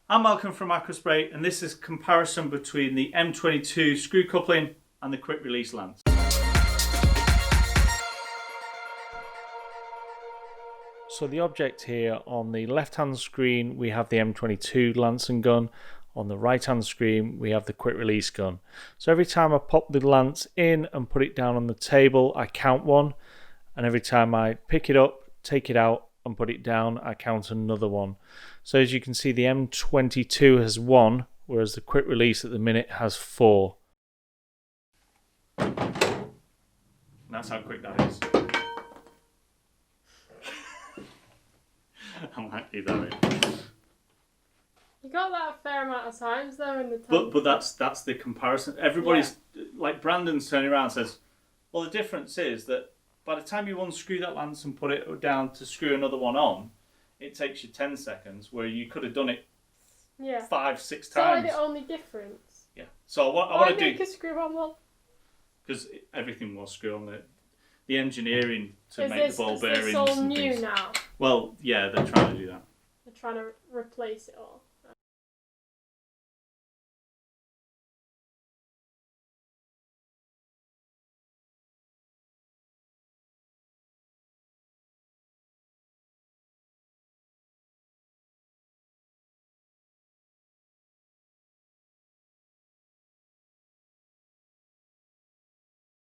I'm Malcolm from Aquaspray, and this is a comparison between the M22 screw coupling and the quick release lance. So the object here, on the left hand screen we have the M22 lance and gun, on the right hand screen we have the quick release gun. So every time I pop the lance in and put it down on the table, I count one, and every time I pick it up, take it out and put it down, I count another one. So as you can see, the M22 has 1, whereas the quick release at the minute has 4. That's how quick that is. I might leave that in. You got that a fair amount of times though in the tank. But that's the comparison. Everybody's like Brandon's turning around and says, well, the difference is that by the time you unscrew that lance and put it down to screw another one on, it takes you 10 seconds, where you could have done it 5-6 times. So the only difference. Yeah. So what I want to do, make a screw on one? because everything was screw on the engineering to Is make this, the ball is bearings. this all and new things. now? Well, yeah, they're trying to do that. They're trying to replace it all.